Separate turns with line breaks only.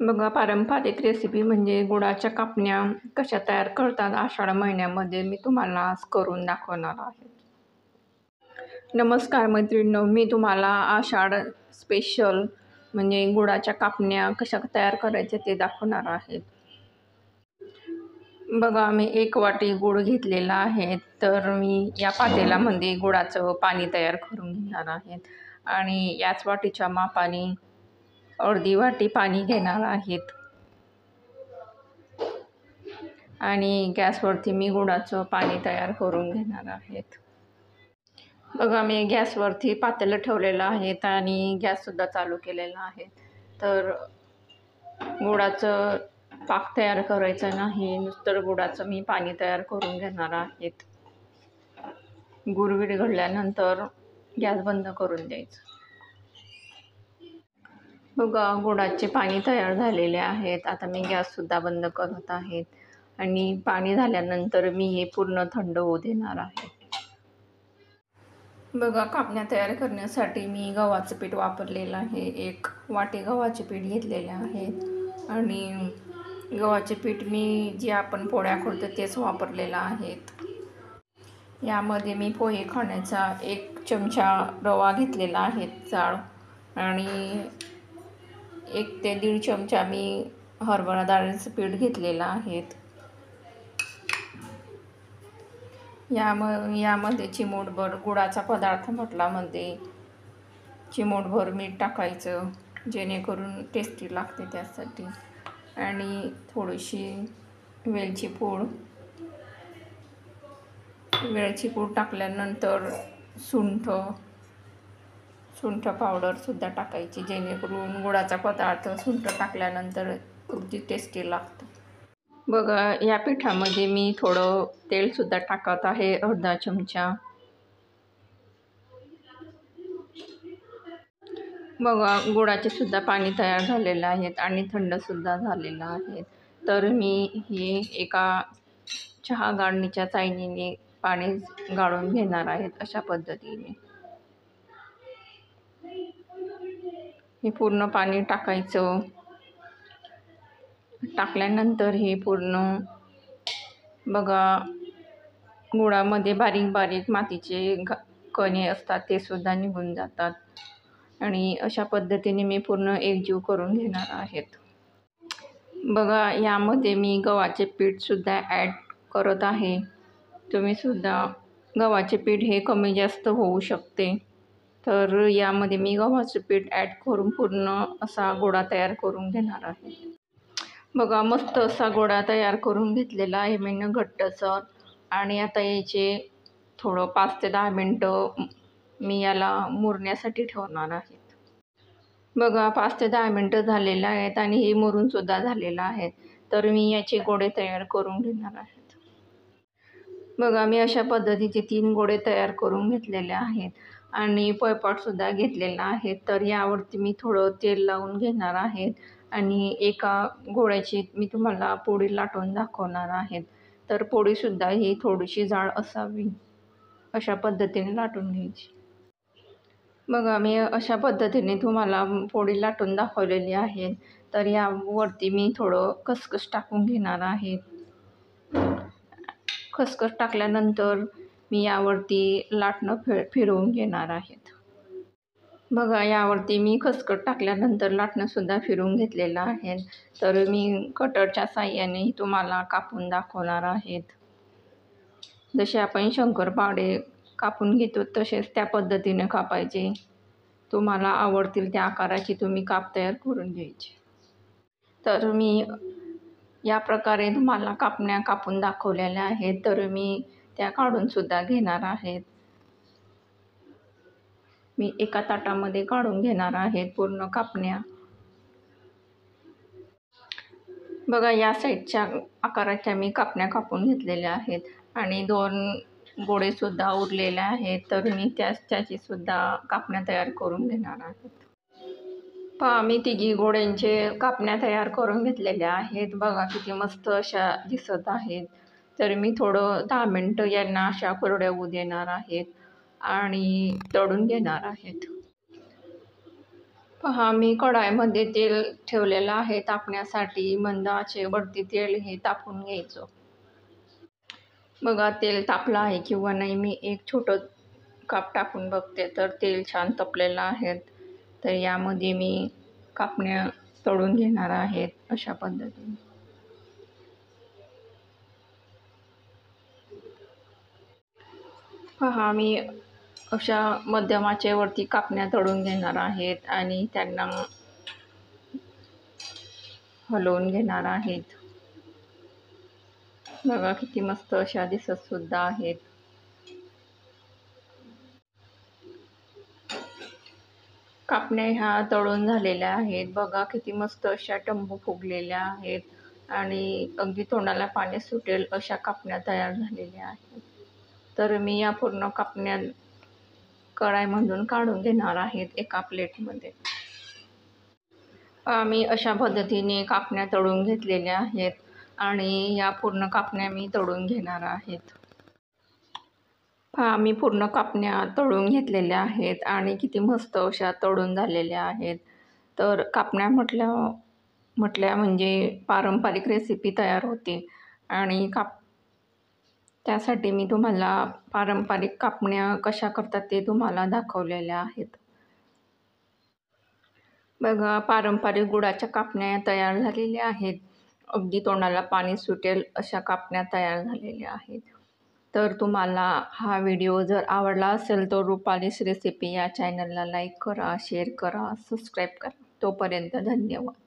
बघा, पारंपरिक रेसिपी म्हणजे गुळाच्या कापण्या कशा तयार करतात आषाढ महिन्यामध्ये मी तुम्हाला आज करून दाखवणार आहे. नमस्कार मैत्रिणींनो, मी तुम्हाला आषाढ स्पेशल म्हणजे गुळाच्या कापण्या कशा तयार करायच्या ते दाखवणार आहे. बघा, मी 1 वाटी गूळ घेतलेला आहे. तर मी या पातेल्यामध्ये गुळाचं पाणी तयार करून घेणार आहे आणि याच वाटीच्या मापाने अर्धी वाटी पाणी घेणार आहेत आणि गॅसवरती मी गुळाचं पाणी तयार करून घेणार आहेत. बघा, मी गॅसवरती पातेलं ठेवलेलं आहे आणि गॅससुद्धा चालू केलेला आहे. तर गुळाचं पाक तयार करायचं नाही, नुसतं गुळाचं मी पाणी तयार करून घेणार आहेत. गूळ विरघळल्यानंतर गॅस बंद करून द्यायचं. बघा, गुळाचे पाणी तयार झालेले आहेत. आता मी गॅससुद्धा बंद करत आहे आणि पाणी झाल्यानंतर मी हे पूर्ण थंड होऊ देणार आहे. बघा, कापण्या तयार करण्यासाठी मी गव्हाचं पीठ वापरलेलं आहे. 1 वाटी गव्हाचे पीठ घेतलेले आहे आणि गव्हाचे पीठ मी जे आपण पोळ्या करतो तेच वापरलेलं आहे. यामध्ये मी पोहे खाण्याचा 1 चमचा रवा घेतलेला आहे जाड आणि 1 ते 1.5 चमचा मी हरभरा डाळीचं पीठ घेतलेलं आहे. यामध्ये चिमूटभर गुळाचा पदार्थ म्हटल्यामध्ये चिमूटभर मीठ टाकायचं, जेणेकरून टेस्टी लागते त्यासाठी, आणि थोडीशी वेलची पूड टाकल्यानंतर सुंठ पावडरसुद्धा टाकायची, जेणेकरून गुळाचा पदार्थ सुंठ टाकल्यानंतर अगदी टेस्टी लागतो. बघा, या पिठामध्ये मी थोडं तेलसुद्धा टाकत आहे, अर्धा चमचा. बघा, गुळाचे सुद्धा पाणी तयार झालेलं आहे आणि थंडसुद्धा झालेलं आहे. तर मी हे एका चहा गाळणीच्या चाळणीने पाणी गाळून घेणार आहेत. अशा पद्धतीने हे पूर्ण पाणी टाकायचं. टाकल्यानंतर हे पूर्ण, बघा, गुळामध्ये बारीक बारीक मातीचे कणे असतात ते सुद्धा निघून जातात आणि अशा पद्धतीने मी पूर्ण एकजीव करून घेणार आहेत. बघा, यामध्ये मी गव्हाचे पीठसुद्धा ॲड करत आहे. तुम्हीसुद्धा गव्हाचे पीठ हे कमी जास्त होऊ शकते. तर यामध्ये मी गव्हाचं पीठ ॲड करून पूर्ण असा गोळा तयार करून घेणार आहे. बघा, मस्त असा गोळा तयार करून घेतलेला आहे मी घट्टसर. आणि आता याचे थोडं 5 ते 10 मिनटं मी याला मुरण्यासाठी ठेवणार आहेत. बघा, 5 ते 10 मिनटं झालेलं आहेत आणि हे मुरूनसुद्धा झालेलं आहे. तर मी याचे गोळे तयार करून घेणार आहेत. बघा, मी अशा पद्धतीचे 3 गोळे तयार करून घेतलेले आहेत आणि पोळपाटसुद्धा घेतलेला आहे. तर यावरती मी थोडं तेल लावून घेणार आहे आणि एका गोळ्याची मी तुम्हाला पोळी लाटून दाखवणार आहे. तर पोळीसुद्धा ही थोडीशी जाड असावी, अशा पद्धतीने लाटून घ्यायची. बघा, मी अशा पद्धतीने तुम्हाला पोळी लाटून दाखवलेली आहे. तर यावरती मी थोडं खसखस टाकून घेणार आहे. खसखस टाकल्यानंतर मी यावरती लाटणं फिरवून घेणार आहेत. बघा, यावरती मी खसखस टाकल्यानंतर लाटणंसुद्धा फिरवून घेतलेलं आहे. तर मी कटरच्या साहाय्याने तुम्हाला कापून दाखवणार आहेत. जसे आपण शंकरपाळे कापून घेतो तसेच त्या पद्धतीने कापायचे. तुम्हाला आवडतील त्या आकाराची तुम्ही काप तयार करून घ्यायचे. तर मी या प्रकारे तुम्हाला कापण्या कापून दाखवलेल्या आहेत. तर मी त्या काढूनसुद्धा घेणार आहेत. मी एका ताटामध्ये काढून घेणार आहेत पूर्ण कापण्या. बघा, या साईडच्या आकाराच्या मी कापण्या कापून घेतलेल्या आहेत आणि 2 गोळेसुद्धा उरलेले आहेत. तर मी त्याचीसुद्धा कापण्या तयार करून घेणार आहेत. पहा, मी 3 गोळ्यांचे कापण्या तयार करून घेतलेल्या आहेत. बघा, किती मस्त अशा दिसत आहेत. तर मी थोडं 10 मिनटं यांना अशा कोरड्या होऊ देणार आहेत आणि तळून घेणार आहेत. पहा, मी कढईमध्ये तेल ठेवलेलं आहे तापण्यासाठी. मंद आचेवरती तेल हे तापून घ्यायचं. बघा तेल तापलं आहे किंवा नाही. मी एक छोटं काप टाकून बघते, तर तेल छान तपलेलं आहे. तर यामध्ये मी कापण्या तळून घेणार आहेत अशा पद्धतीने. पहा, मी अशा मध्यम आचेवरती कापण्या तळून घेणार आहेत आणि त्यांना हलवून घेणार आहेत. बघा किती मस्त अशा दिसत सुद्धा आहेत. कापण्या ह्या तळून झालेल्या आहेत. बघा किती मस्त अशा टम्बू फुगलेल्या आहेत आणि अगदी तोंडाला पाणी सुटेल अशा कापण्या तयार झालेल्या आहेत. तर मी या पूर्ण कापण्या कढईमधून काढून घेणार आहेत एका प्लेटमध्ये. मी अशा पद्धतीने कापण्या तळून घेतलेल्या आहेत आणि या पूर्ण कापण्या मी तळून घेणार आहेत. मी पूर्ण कापण्या तळून घेतलेल्या आहेत आणि किती मस्त अशा तळून झालेल्या आहेत. तर कापण्या म्हटल्या म्हणजे पारंपरिक रेसिपी तयार होते आणि त्यासाठी मी तुम्हाला पारंपरिक कापण्या कशा करतात ते तुम्हाला दाखवलेल्या आहेत. बघा पारंपरिक गुळाच्या कापण्या तयार झालेल्या आहेत. अगदी तोंडाला पाणी सुटेल अशा कापण्या तयार झालेल्या आहेत. तर तुम्हाला हा व्हिडिओ जर आवडला असेल तर रुपालीस रेसिपी या चॅनलला लाईक करा, शेअर करा, सबस्क्राईब करा. तोपर्यंत धन्यवाद.